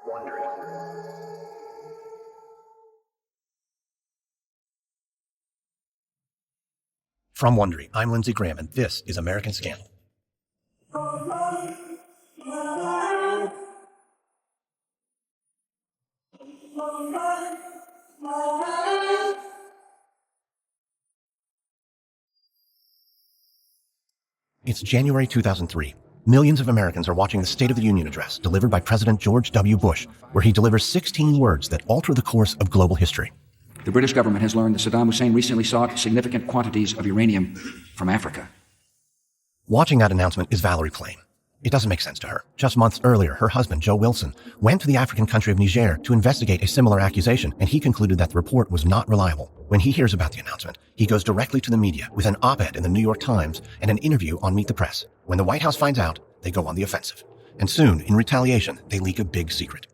Wondery. From Wondery, I'm Lindsay Graham, and this is American Scandal. It's January 2003. Millions of Americans are watching the State of the Union address delivered by President George W. Bush, where he delivers 16 words that alter the course of global history. The British government has learned that Saddam Hussein recently sought significant quantities of uranium from Africa. Watching that announcement is Valerie Plame. It doesn't make sense to her. Just months earlier, her husband, Joe Wilson, went to the African country of Niger to investigate a similar accusation, and he concluded that the report was not reliable. When he hears about the announcement, he goes directly to the media with an op-ed in the New York Times and an interview on Meet the Press. When the White House finds out, they go on the offensive. And soon, in retaliation, they leak a big secret.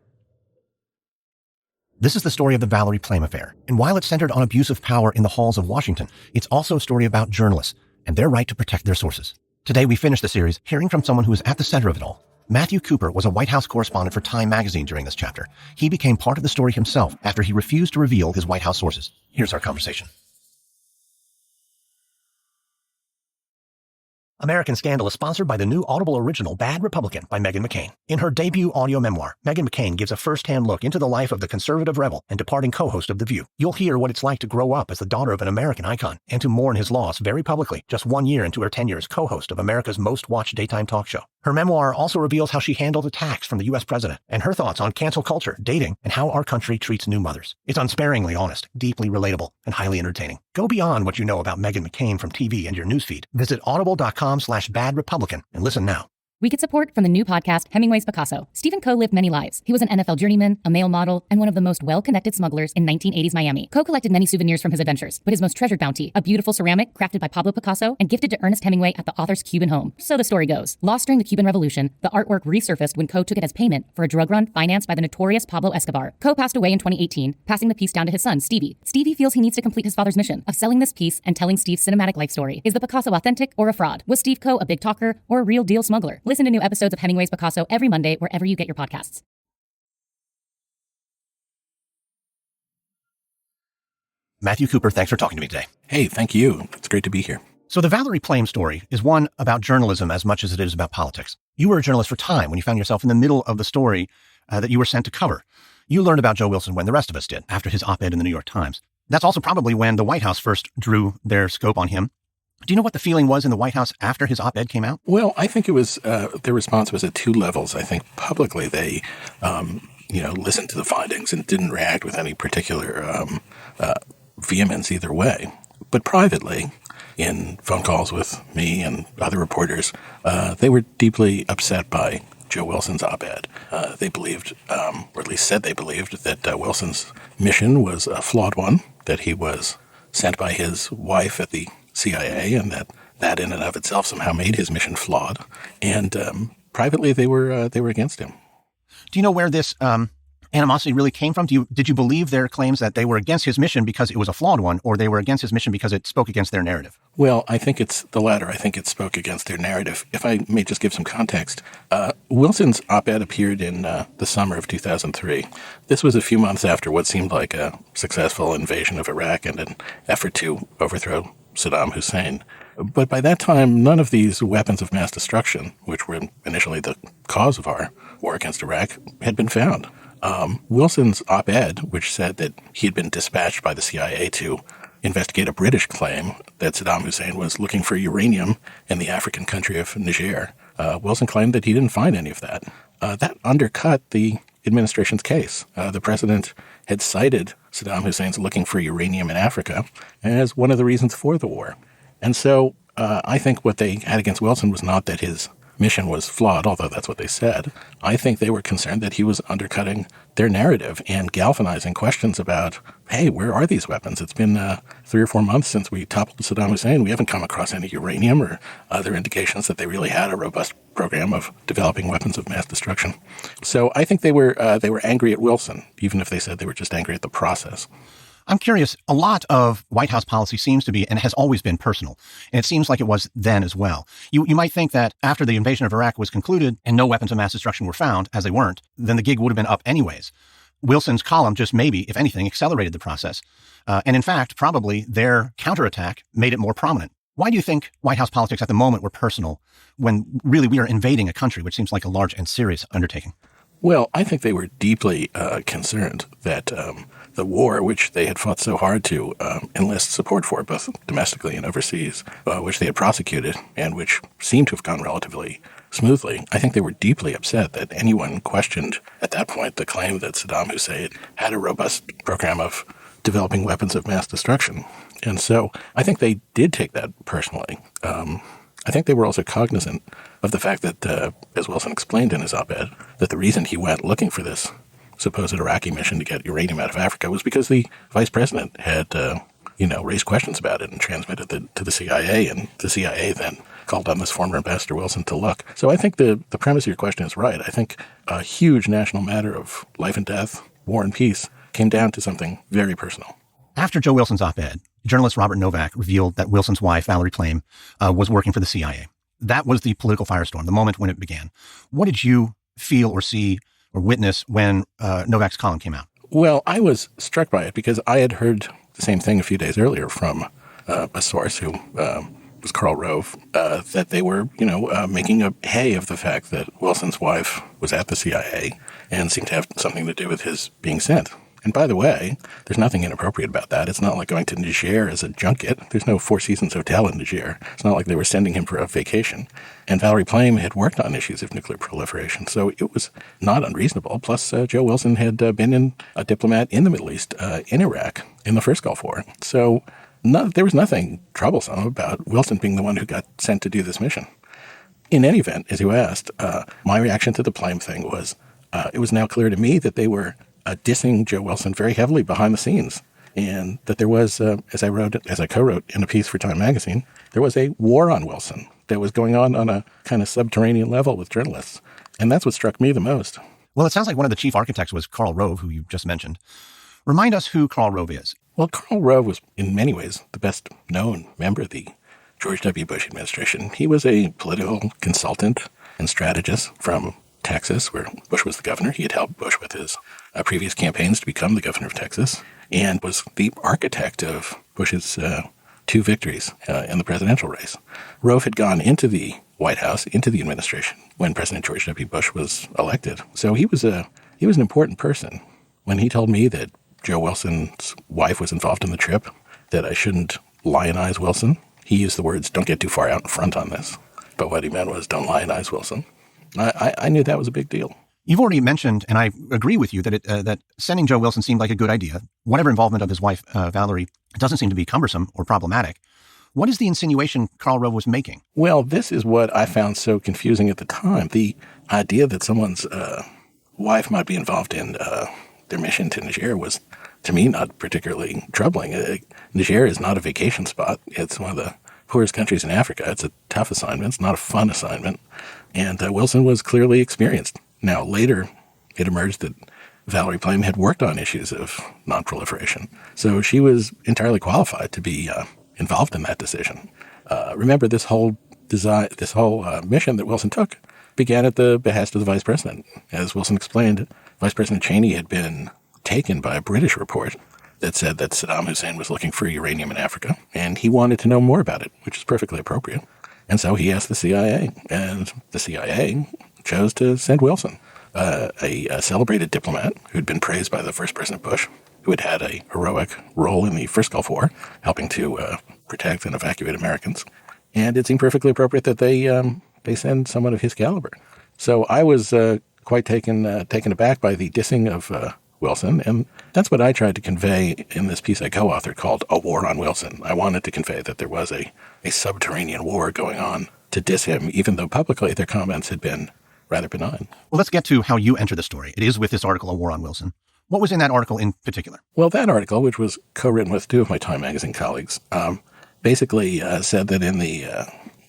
This is the story of the Valerie Plame affair. And while it's centered on abuse of power in the halls of Washington, it's also a story about journalists and their right to protect their sources. Today, we finish the series hearing from someone who is at the center of it all. Matthew Cooper was a White House correspondent for Time magazine during this chapter. He became part of the story himself after he refused to reveal his White House sources. Here's our conversation. American Scandal is sponsored by the new Audible original Bad Republican by Meghan McCain. In her debut audio memoir, Meghan McCain gives a first-hand look into the life of the conservative rebel and departing co-host of The View. You'll hear what it's like to grow up as the daughter of an American icon and to mourn his loss very publicly just 1 year into her tenure as co-host of America's most-watched daytime talk show. Her memoir also reveals how she handled attacks from the U.S. president and her thoughts on cancel culture, dating, and how our country treats new mothers. It's unsparingly honest, deeply relatable, and highly entertaining. Go beyond what you know about Meghan McCain from TV and your newsfeed. Visit audible.com/badrepublican and listen now. We get support from the new podcast, Hemingway's Picasso. Stephen Coe lived many lives. He was an NFL journeyman, a male model, and one of the most well-connected smugglers in 1980s Miami. Coe collected many souvenirs from his adventures, but his most treasured bounty, a beautiful ceramic crafted by Pablo Picasso and gifted to Ernest Hemingway at the author's Cuban home. So the story goes. Lost during the Cuban Revolution, the artwork resurfaced when Coe took it as payment for a drug run financed by the notorious Pablo Escobar. Coe passed away in 2018, passing the piece down to his son, Stevie. Stevie feels he needs to complete his father's mission of selling this piece and telling Steve's cinematic life story. Is the Picasso authentic or a fraud? Was Steve Coe a big talker or a real deal smuggler? Listen to new episodes of Hemingway's Picasso every Monday wherever you get your podcasts. Matthew Cooper, thanks for talking to me today. Hey, thank you. It's great to be here. So the Valerie Plame story is one about journalism as much as it is about politics. You were a journalist for Time when you found yourself in the middle of the story that you were sent to cover. You learned about Joe Wilson when the rest of us did, after his op-ed in the New York Times. That's also probably when the White House first drew their scope on him. Do you know what the feeling was in the White House after his op-ed came out? Well, I think it was their response was at two levels. I think publicly they, listened to the findings and didn't react with any particular vehemence either way. But privately, in phone calls with me and other reporters, they were deeply upset by Joe Wilson's op-ed. They believed, or at least said they believed, that Wilson's mission was a flawed one, that he was sent by his wife at the CIA, and that in and of itself somehow made his mission flawed. And privately, they were against him. Do you know where this animosity really came from? Did you believe their claims that they were against his mission because it was a flawed one, or they were against his mission because it spoke against their narrative? Well, I think it's the latter. I think it spoke against their narrative. If I may just give some context, Wilson's op-ed appeared in the summer of 2003. This was a few months after what seemed like a successful invasion of Iraq and an effort to overthrow Saddam Hussein. But by that time, none of these weapons of mass destruction, which were initially the cause of our war against Iraq, had been found. Wilson's op-ed, which said that he had been dispatched by the CIA to investigate a British claim that Saddam Hussein was looking for uranium in the African country of Niger, Wilson claimed that he didn't find any of that. That undercut the administration's case. The president had cited Saddam Hussein's looking for uranium in Africa as one of the reasons for the war. And so I think what they had against Wilson was not that his mission was flawed, although that's what they said. I think they were concerned that he was undercutting their narrative and galvanizing questions about, hey, where are these weapons? It's been 3 or 4 months since we toppled Saddam Hussein. We haven't come across any uranium or other indications that they really had a robust program of developing weapons of mass destruction. So I think they were angry at Wilson, even if they said they were just angry at the process. I'm curious, a lot of White House policy seems to be, and has always been, personal. And it seems like it was then as well. You might think that after the invasion of Iraq was concluded and no weapons of mass destruction were found, as they weren't, then the gig would have been up anyways. Wilson's column just maybe, if anything, accelerated the process. And in fact, probably their counterattack made it more prominent. Why do you think White House politics at the moment were personal when really we are invading a country, which seems like a large and serious undertaking? Well, I think they were deeply concerned that the war, which they had fought so hard to enlist support for, both domestically and overseas, which they had prosecuted and which seemed to have gone relatively smoothly, I think they were deeply upset that anyone questioned at that point the claim that Saddam Hussein had a robust program of developing weapons of mass destruction. And so I think they did take that personally. I think they were also cognizant of the fact that, as Wilson explained in his op-ed, that the reason he went looking for this supposed Iraqi mission to get uranium out of Africa was because the vice president had, raised questions about it and transmitted it to the CIA, and the CIA then called on this former ambassador Wilson to look. So I think the premise of your question is right. I think a huge national matter of life and death, war and peace, came down to something very personal. After Joe Wilson's op-ed, journalist Robert Novak revealed that Wilson's wife, Valerie Plame, was working for the CIA. That was the political firestorm, the moment when it began. What did you feel or see or witness when Novak's column came out? Well, I was struck by it because I had heard the same thing a few days earlier from a source who was Karl Rove, that they were, making a hay of the fact that Wilson's wife was at the CIA and seemed to have something to do with his being sent. And by the way, there's nothing inappropriate about that. It's not like going to Niger as a junket. There's no Four Seasons hotel in Niger. It's not like they were sending him for a vacation. And Valerie Plame had worked on issues of nuclear proliferation, so it was not unreasonable. Plus, Joe Wilson had been a diplomat in the Middle East, in Iraq, in the first Gulf War. So there was nothing troublesome about Wilson being the one who got sent to do this mission. In any event, as you asked, my reaction to the Plame thing was, it was now clear to me that they were dissing Joe Wilson very heavily behind the scenes, and that there was, as I co-wrote in a piece for Time magazine, there was a war on Wilson that was going on a kind of subterranean level with journalists. And that's what struck me the most. Well, it sounds like one of the chief architects was Karl Rove, who you just mentioned. Remind us who Karl Rove is. Well, Karl Rove was, in many ways, the best known member of the George W. Bush administration. He was a political consultant and strategist from Texas, where Bush was the governor. He had helped Bush with his previous campaigns to become the governor of Texas, and was the architect of Bush's two victories in the presidential race. Rove had gone into the White House, into the administration, when President George W. Bush was elected. So he was an important person. When he told me that Joe Wilson's wife was involved in the trip, that I shouldn't lionize Wilson, he used the words, "Don't get too far out in front on this." But what he meant was, don't lionize Wilson. I knew that was a big deal. You've already mentioned, and I agree with you, that that sending Joe Wilson seemed like a good idea. Whatever involvement of his wife, Valerie, doesn't seem to be cumbersome or problematic. What is the insinuation Karl Rove was making? Well, this is what I found so confusing at the time. The idea that someone's wife might be involved in their mission to Niger was, to me, not particularly troubling. Niger is not a vacation spot. It's one of the poorest countries in Africa. It's a tough assignment. It's not a fun assignment. And Wilson was clearly experienced. Now, later, it emerged that Valerie Plame had worked on issues of non-proliferation. So she was entirely qualified to be involved in that decision. Remember, this whole mission that Wilson took began at the behest of the vice president. As Wilson explained, Vice President Cheney had been taken by a British report that said that Saddam Hussein was looking for uranium in Africa, and he wanted to know more about it, which is perfectly appropriate. And so he asked the CIA, and the CIA chose to send Wilson, a celebrated diplomat who'd been praised by the first President Bush, who had had a heroic role in the first Gulf War, helping to protect and evacuate Americans. And it seemed perfectly appropriate that they send someone of his caliber. So I was quite taken aback by the dissing of Wilson, and that's what I tried to convey in this piece I co-authored called A War on Wilson. I wanted to convey that there was a subterranean war going on to diss him, even though publicly their comments had been rather benign. Well, let's get to how you enter the story. It is with this article, A War on Wilson. What was in that article in particular? Well, that article, which was co-written with two of my Time magazine colleagues, basically said that in the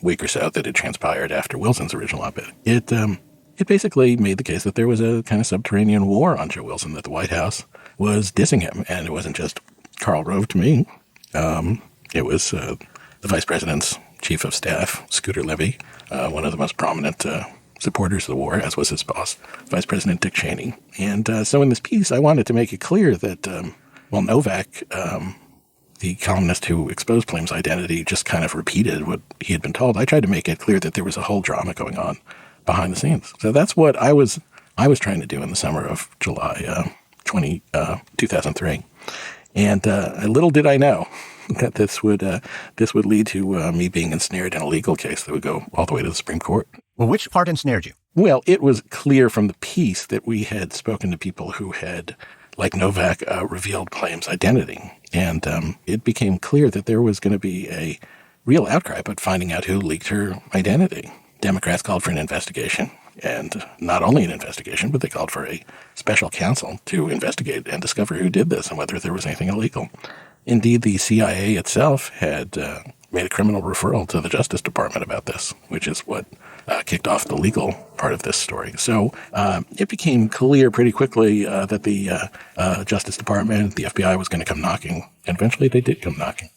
week or so that had transpired after Wilson's original op-ed, it basically made the case that there was a kind of subterranean war on Joe Wilson, that the White House was dissing him. And it wasn't just Karl Rove to me. It was the vice president's chief of staff, Scooter Libby, one of the most prominent supporters of the war, as was his boss, Vice President Dick Cheney. And so in this piece, I wanted to make it clear that, Novak, the columnist who exposed Plame's identity, just kind of repeated what he had been told. I tried to make it clear that there was a whole drama going on behind the scenes. So that's what I was trying to do in the summer of July 2003. And little did I know that this would lead to me being ensnared in a legal case that would go all the way to the Supreme Court. Well, which part ensnared you? Well, it was clear from the piece that we had spoken to people who had, like Novak, revealed Plame's identity. And it became clear that there was going to be a real outcry about finding out who leaked her identity. Democrats called for an investigation, and not only an investigation, but they called for a special counsel to investigate and discover who did this and whether there was anything illegal. Indeed, the CIA itself had made a criminal referral to the Justice Department about this, which is what kicked off the legal part of this story. So it became clear pretty quickly that the Justice Department, the FBI, was going to come knocking, and eventually they did come knocking.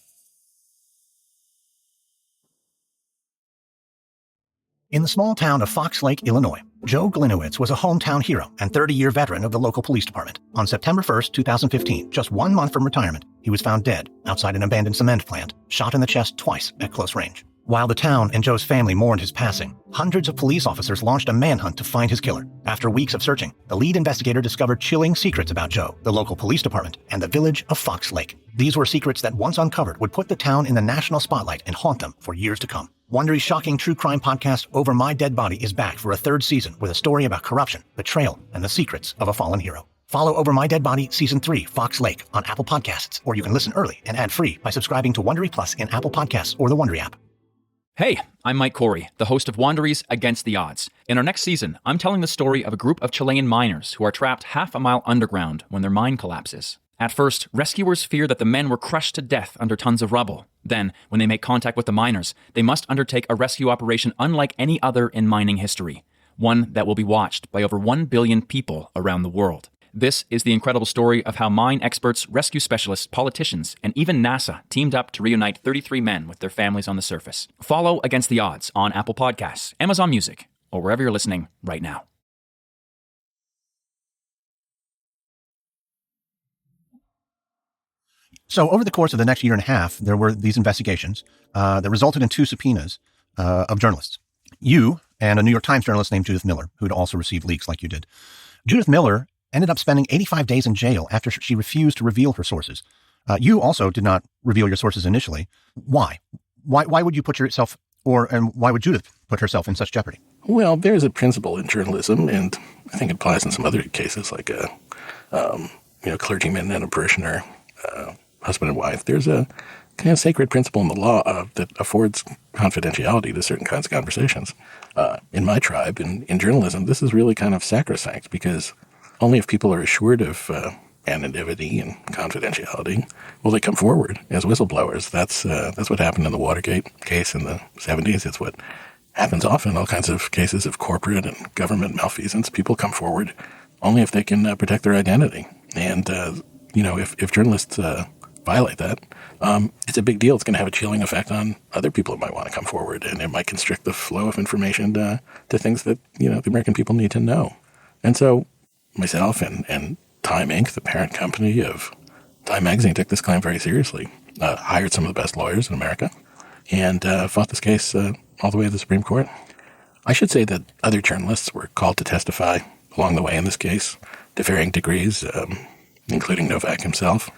In the small town of Fox Lake, Illinois, Joe Glinowitz was a hometown hero and 30-year veteran of the local police department. On September 1st, 2015, just 1 month from retirement, he was found dead outside an abandoned cement plant, shot in the chest twice at close range. While the town and Joe's family mourned his passing, hundreds of police officers launched a manhunt to find his killer. After weeks of searching, the lead investigator discovered chilling secrets about Joe, the local police department, and the village of Fox Lake. These were secrets that, once uncovered, would put the town in the national spotlight and haunt them for years to come. Wondery's shocking true crime podcast, Over My Dead Body, is back for a 3rd season with a story about corruption, betrayal, and the secrets of a fallen hero. Follow Over My Dead Body Season 3, Fox Lake, on Apple Podcasts, or you can listen early and ad-free by subscribing to Wondery Plus in Apple Podcasts or the Wondery app. Hey, I'm Mike Corey, the host of Wondery's Against the Odds. In our next season, I'm telling the story of a group of Chilean miners who are trapped half a mile underground when their mine collapses. At first, rescuers fear that the men were crushed to death under tons of rubble. Then, when they make contact with the miners, they must undertake a rescue operation unlike any other in mining history, one that will be watched by over 1 billion people around the world. This is the incredible story of how mine experts, rescue specialists, politicians, and even NASA teamed up to reunite 33 men with their families on the surface. Follow Against the Odds on Apple Podcasts, Amazon Music, or wherever you're listening right now. So over the course of the next year and a half, there were these investigations that resulted in 2 subpoenas of journalists. You and a New York Times journalist named Judith Miller, who had also received leaks like you did. Judith Miller ended up spending 85 days in jail after she refused to reveal her sources. You also did not reveal your sources initially. Why? Why would you put yourself, and why would Judith put herself in such jeopardy? Well, there's a principle in journalism, and I think it applies in some other cases, like clergyman and a parishioner, husband and wife. There's a kind of sacred principle in the law that affords confidentiality to certain kinds of conversations. In my tribe, in journalism, this is really kind of sacrosanct, because only if people are assured of anonymity and confidentiality will they come forward as whistleblowers. That's what happened in the Watergate case in the 70s. It's what happens often in all kinds of cases of corporate and government malfeasance. People come forward only if they can protect their identity. And, if journalists violate that, it's a big deal. It's going to have a chilling effect on other people who might want to come forward, and it might constrict the flow of information to things that, the American people need to know. And so myself and Time Inc., the parent company of Time Magazine, took this claim very seriously, hired some of the best lawyers in America, and fought this case all the way to the Supreme Court. I should say that other journalists were called to testify along the way in this case, to varying degrees, including Novak himself,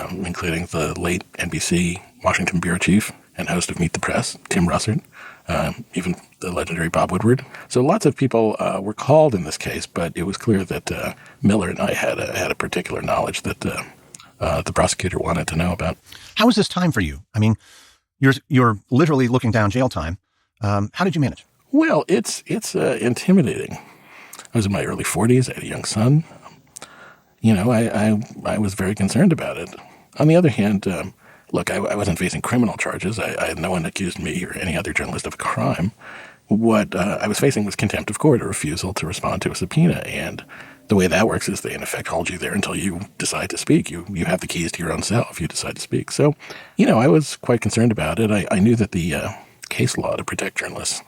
including the late NBC Washington bureau chief and host of Meet the Press, Tim Russert, even the legendary Bob Woodward. So lots of people were called in this case, but it was clear that Miller and I had a particular knowledge that the prosecutor wanted to know about. How was this time for you? I mean, you're literally looking down jail time. How did you manage? Well, it's intimidating. I was in my early 40s. I had a young son. I was very concerned about it. On the other hand, look, I wasn't facing criminal charges. I had no one accused me or any other journalist of a crime. What I was facing was contempt of court, a refusal to respond to a subpoena. And, the way that works is they, in effect, hold you there until you decide to speak. You have the keys to your own cell if you decide to speak. So, I was quite concerned about it. I knew that the case law to protect journalists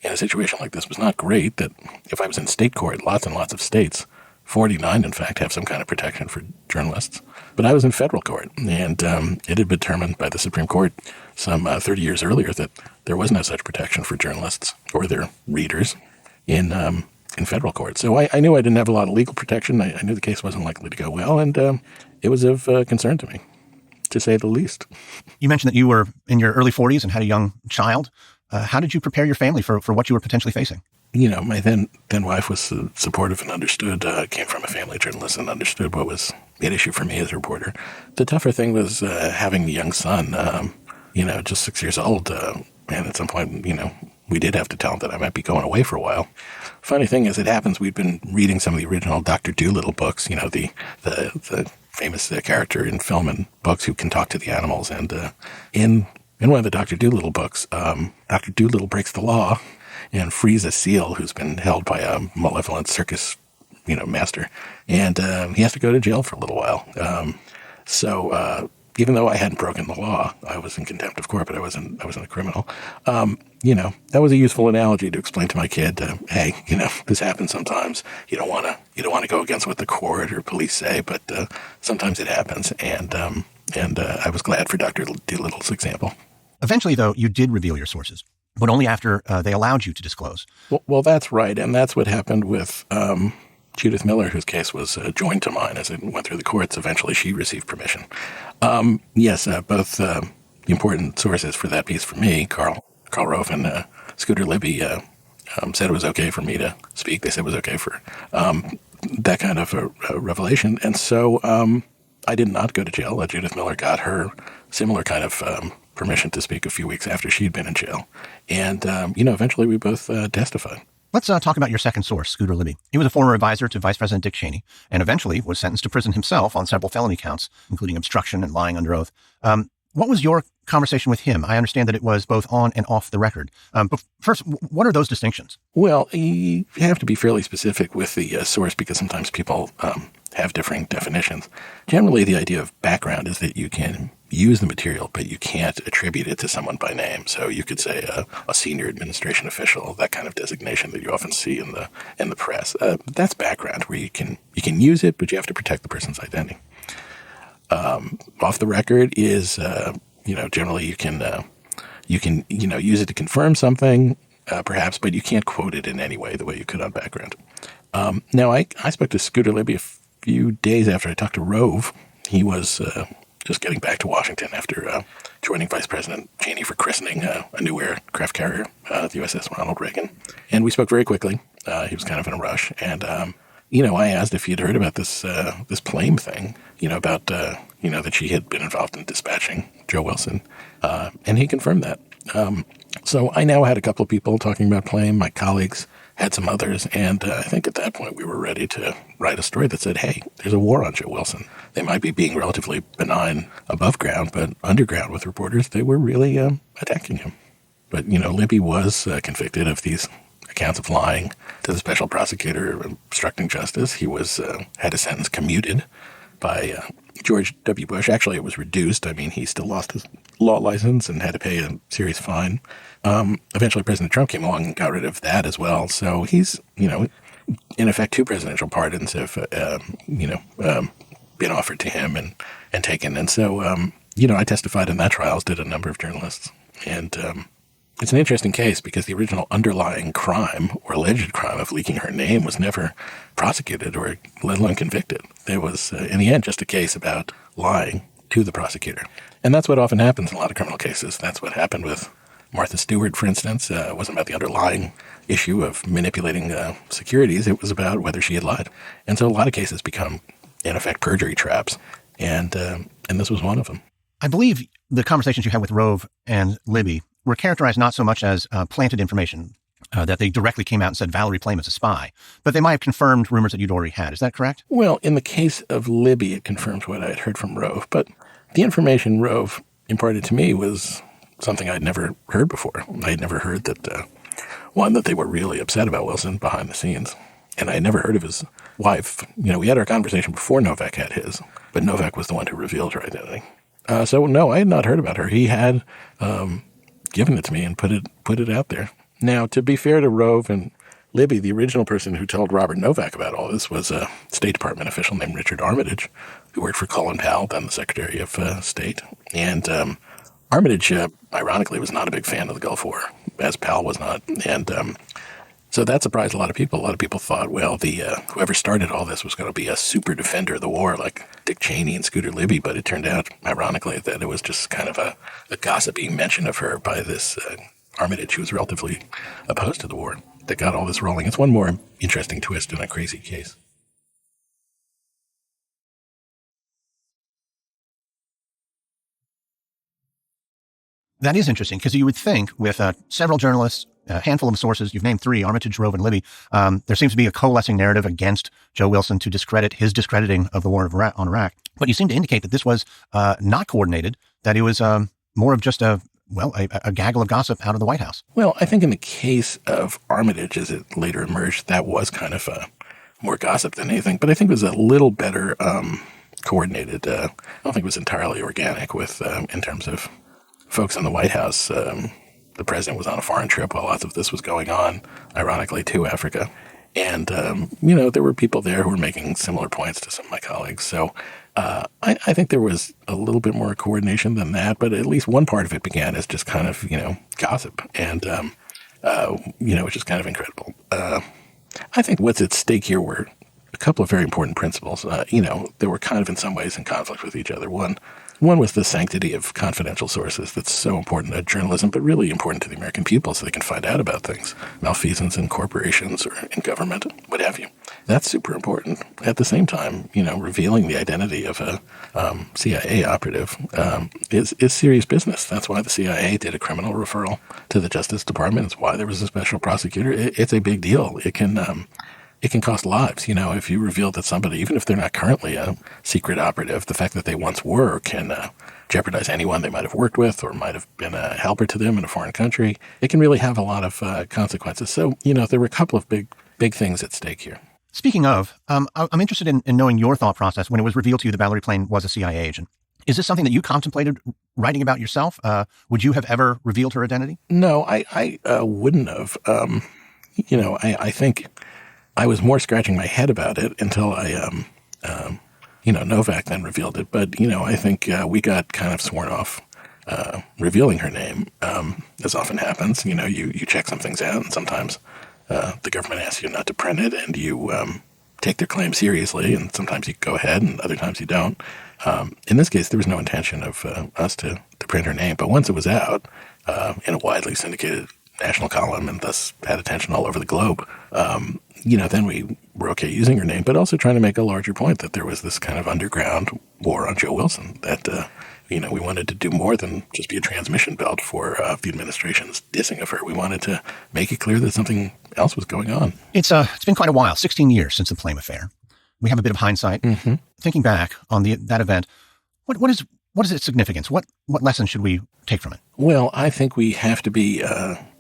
in a situation like this was not great, that if I was in state court, lots and lots of states, 49, in fact, have some kind of protection for journalists. But I was in federal court, and it had been determined by the Supreme Court some 30 years earlier that there was no such protection for journalists or their readers in federal court. So I knew I didn't have a lot of legal protection. I knew the case wasn't likely to go well, and it was of concern to me, to say the least. You mentioned that you were in your early 40s and had a young child. How did you prepare your family for what you were potentially facing? My then wife was supportive and understood, came from a family journalist and understood what was at issue for me as a reporter. The tougher thing was having the young son, just 6 years old. And at some point, we did have to tell him that I might be going away for a while. Funny thing is, it happens, we'd been reading some of the original Dr. Dolittle books, the famous character in film and books who can talk to the animals. And in one of the Dr. Dolittle books, Dr. Dolittle breaks the law and frees a seal who's been held by a malevolent circus, master. And he has to go to jail for a little while. So even though I hadn't broken the law, I was in contempt of court, but I wasn't a criminal. That was a useful analogy to explain to my kid, hey, this happens sometimes. You don't want to go against what the court or police say, but sometimes it happens. And I was glad for Dr. Dolittle's example. Eventually, though, you did reveal your sources, but only after they allowed you to disclose. Well, that's right. And that's what happened with Judith Miller, whose case was joined to mine as it went through the courts. Eventually, she received permission. Yes, both the important sources for that piece for me, Karl Rove and Scooter Libby, said it was okay for me to speak. They said it was okay for that kind of a revelation. And so I did not go to jail. Judith Miller got her similar kind of permission to speak a few weeks after she'd been in jail. And, eventually we both testified. Let's talk about your second source, Scooter Libby. He was a former advisor to Vice President Dick Cheney and eventually was sentenced to prison himself on several felony counts, including obstruction and lying under oath. What was your conversation with him? I understand that it was both on and off the record. But first, what are those distinctions? Well, you have to be fairly specific with the source because sometimes people have differing definitions. Generally, the idea of background is that you can use the material, but you can't attribute it to someone by name. So you could say a senior administration official, that kind of designation that you often see in the press. That's background, where you can use it, but you have to protect the person's identity. Off the record is, generally you can use it to confirm something, perhaps, but you can't quote it in any way the way you could on background. Now, I spoke to Scooter Libby a few days after I talked to Rove. He was just getting back to Washington after joining Vice President Cheney for christening a new aircraft carrier, the USS Ronald Reagan. And we spoke very quickly. He was kind of in a rush. And, I asked if he had heard about this Plame thing, about, that she had been involved in dispatching Joe Wilson. And he confirmed that. So I now had a couple of people talking about Plame. My colleagues had some others. And I think at that point we were ready to write a story that said, hey, there's a war on Joe Wilson. They might be being relatively benign above ground, but underground with reporters, they were really attacking him. But, Libby was convicted of these accounts of lying to the special prosecutor, obstructing justice. He was had his sentence commuted by George W. Bush. Actually, it was reduced. I mean, he still lost his law license and had to pay a serious fine. Eventually, President Trump came along and got rid of that as well. So he's, in effect, 2 presidential pardons have, been offered to him and taken. And so, I testified in that trial, as did a number of journalists. And it's an interesting case because the original underlying crime or alleged crime of leaking her name was never prosecuted or let alone convicted. There was, in the end, just a case about lying to the prosecutor. And that's what often happens in a lot of criminal cases. That's what happened with Martha Stewart, for instance. It wasn't about the underlying issue of manipulating securities. It was about whether she had lied. And so a lot of cases become, in effect, perjury traps. And this was one of them. I believe the conversations you had with Rove and Libby were characterized not so much as planted information, that they directly came out and said Valerie Plame is a spy, but they might have confirmed rumors that you'd already had. Is that correct? Well, in the case of Libby, it confirms what I had heard from Rove, but the information Rove imparted to me was something I'd never heard before. I had never heard that, one, that they were really upset about Wilson behind the scenes, and I had never heard of his wife. We had our conversation before Novak had his, but Novak was the one who revealed her identity. So no, I had not heard about her. He had given it to me and put it out there. Now, to be fair to Rove and Libby, the original person who told Robert Novak about all this was a State Department official named Richard Armitage, who worked for Colin Powell, then the Secretary of State. And Armitage, ironically, was not a big fan of the Gulf War, as Powell was not. And so that surprised a lot of people. A lot of people thought, well, whoever started all this was going to be a super defender of the war like Dick Cheney and Scooter Libby, but it turned out, ironically, that it was just kind of a gossipy mention of her by this Armitage, who was relatively opposed to the war, that got all this rolling. It's one more interesting twist in a crazy case. That is interesting, because you would think with several journalists, a handful of sources, you've named 3, Armitage, Rove, and Libby, there seems to be a coalescing narrative against Joe Wilson to discredit his discrediting of the war on Iraq. But you seem to indicate that this was not coordinated, that it was more of just a gaggle of gossip out of the White House. Well, I think in the case of Armitage, as it later emerged, that was kind of more gossip than anything. But I think it was a little better coordinated. I don't think it was entirely organic with in terms of folks in the White House. The president was on a foreign trip while lots of this was going on, ironically, to Africa. And, there were people there who were making similar points to some of my colleagues. So I think there was a little bit more coordination than that, but at least one part of it began as just kind of, gossip. And, which is kind of incredible. I think what's at stake here were a couple of very important principles. They were kind of in some ways in conflict with each other. One was the sanctity of confidential sources that's so important to journalism, but really important to the American people so they can find out about things, malfeasance in corporations or in government, what have you. That's super important. At the same time, revealing the identity of a CIA operative is serious business. That's why the CIA did a criminal referral to the Justice Department. It's why there was a special prosecutor. It's a big deal. It can cost lives. If you reveal that somebody, even if they're not currently a secret operative, the fact that they once were can jeopardize anyone they might have worked with or might have been a helper to them in a foreign country. It can really have a lot of consequences. So, there were a couple of big things at stake here. Speaking of, I'm interested in knowing your thought process when it was revealed to you that Valerie Plame was a CIA agent. Is this something that you contemplated writing about yourself? Would you have ever revealed her identity? No, I wouldn't have. I think I was more scratching my head about it until Novak then revealed it. But, I think we got kind of sworn off revealing her name, as often happens. You check some things out, and sometimes the government asks you not to print it, and you take their claim seriously, and sometimes you go ahead, and other times you don't. In this case, there was no intention of us to print her name. But once it was out in a widely syndicated national column and thus had attention all over the globe, then we were okay using her name, but also trying to make a larger point that there was this kind of underground war on Joe Wilson, that, we wanted to do more than just be a transmission belt for the administration's dissing of her. We wanted to make it clear that something else was going on. It's been quite a while, 16 years since the Plame affair. We have a bit of hindsight. Mm-hmm. Thinking back on that event, what is its significance? What lessons should we take from it? Well, I think we have to be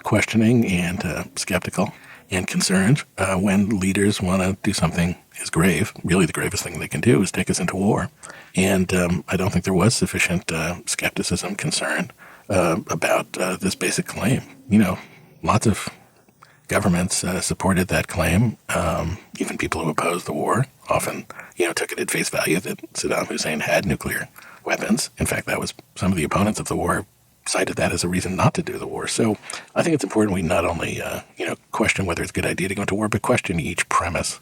questioning and skeptical and concerned when leaders want to do something as grave. Really, the gravest thing they can do is take us into war. And I don't think there was sufficient skepticism, concern about this basic claim. Lots of governments supported that claim. Even people who opposed the war often, took it at face value that Saddam Hussein had nuclear weapons. In fact, that was some of the opponents of the war cited that as a reason not to do the war. So I think it's important we not only, question whether it's a good idea to go into war, but question each premise,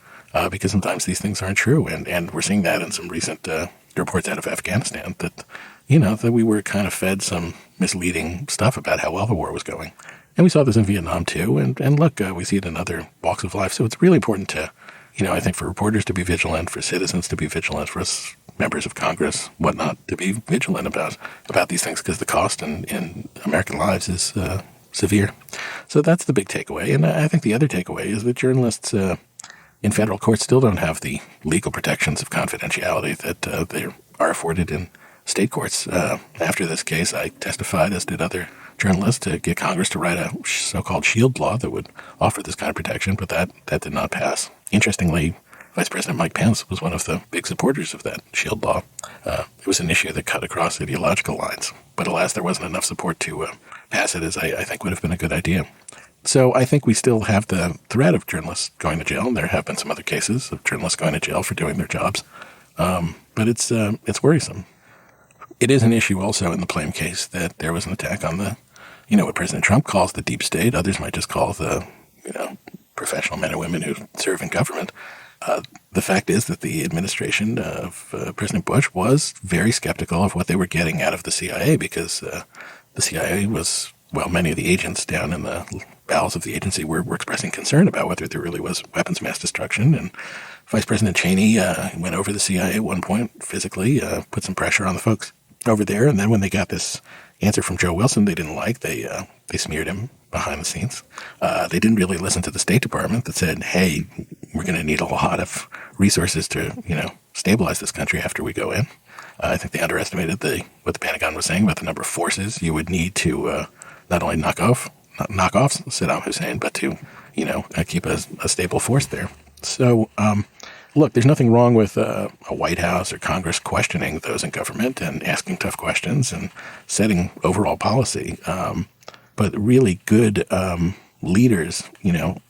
because sometimes these things aren't true. And we're seeing that in some recent reports out of Afghanistan that, that we were kind of fed some misleading stuff about how well the war was going. And we saw this in Vietnam too. And look, we see it in other walks of life. So it's really important to, I think for reporters to be vigilant, for citizens to be vigilant, for us members of Congress, whatnot, to be vigilant about these things, because the cost in American lives is severe. So that's the big takeaway. And I think the other takeaway is that journalists in federal courts still don't have the legal protections of confidentiality that they are afforded in state courts. After this case, I testified, as did other journalists, to get Congress to write a so-called shield law that would offer this kind of protection, but that did not pass. Interestingly, Vice President Mike Pence was one of the big supporters of that shield law. It was an issue that cut across ideological lines, but alas, there wasn't enough support to pass it, as I think would have been a good idea. So I think we still have the threat of journalists going to jail, and there have been some other cases of journalists going to jail for doing their jobs. But it's worrisome. It is an issue also in the Plame case that there was an attack on the, what President Trump calls the deep state. Others might just call the, professional men and women who serve in government. The fact is that the administration of President Bush was very skeptical of what they were getting out of the CIA because the CIA was, many of the agents down in the bowels of the agency were expressing concern about whether there really was weapons mass destruction. And Vice President Cheney went over the CIA at one point, physically put some pressure on the folks over there. And then when they got this answer from Joe Wilson they didn't like, they smeared him behind the scenes. They didn't really listen to the State Department that said, hey, we're going to need a lot of resources to, stabilize this country after we go in. I think they underestimated what the Pentagon was saying about the number of forces you would need to not only knock off Saddam Hussein, but to, keep a stable force there. So, look, there's nothing wrong with a White House or Congress questioning those in government and asking tough questions and setting overall policy. But really good leaders,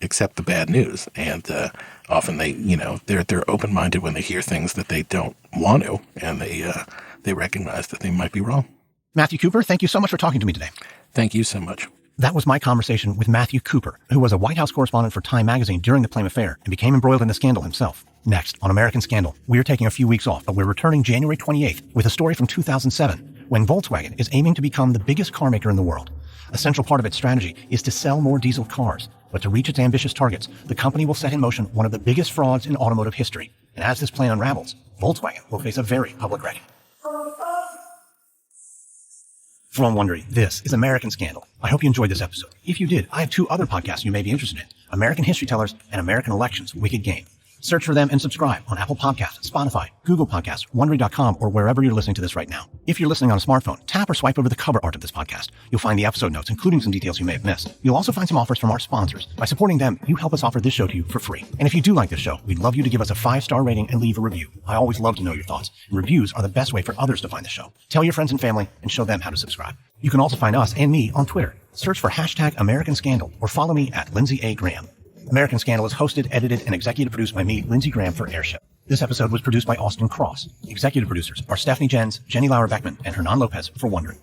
accept the bad news. And often they're open-minded when they hear things that they don't want to, and they recognize that they might be wrong. Matthew Cooper, thank you so much for talking to me today. Thank you so much. That was my conversation with Matthew Cooper, who was a White House correspondent for Time magazine during the Plame affair and became embroiled in the scandal himself. Next, on American Scandal, we're taking a few weeks off, but we're returning January 28th with a story from 2007, when Volkswagen is aiming to become the biggest car maker in the world. A central part of its strategy is to sell more diesel cars, but to reach its ambitious targets, the company will set in motion one of the biggest frauds in automotive history. And as this plan unravels, Volkswagen will face a very public reckoning. From Wondery, this is American Scandal. I hope you enjoyed this episode. If you did, I have two other podcasts you may be interested in: American History Tellers and American Elections Wicked Game. Search for them and subscribe on Apple Podcasts, Spotify, Google Podcasts, Wondery.com, or wherever you're listening to this right now. If you're listening on a smartphone, tap or swipe over the cover art of this podcast. You'll find the episode notes, including some details you may have missed. You'll also find some offers from our sponsors. By supporting them, you help us offer this show to you for free. And if you do like this show, we'd love you to give us a 5-star rating and leave a review. I always love to know your thoughts. And reviews are the best way for others to find the show. Tell your friends and family and show them how to subscribe. You can also find us and me on Twitter. Search for #American Scandal or follow me at Lindsay A. Graham. American Scandal is hosted, edited, and executive produced by me, Lindsay Graham, for Airship. This episode was produced by Austin Cross. Executive producers are Stephanie Jens, Jenny Lauer-Beckman, and Hernan Lopez for Wondery.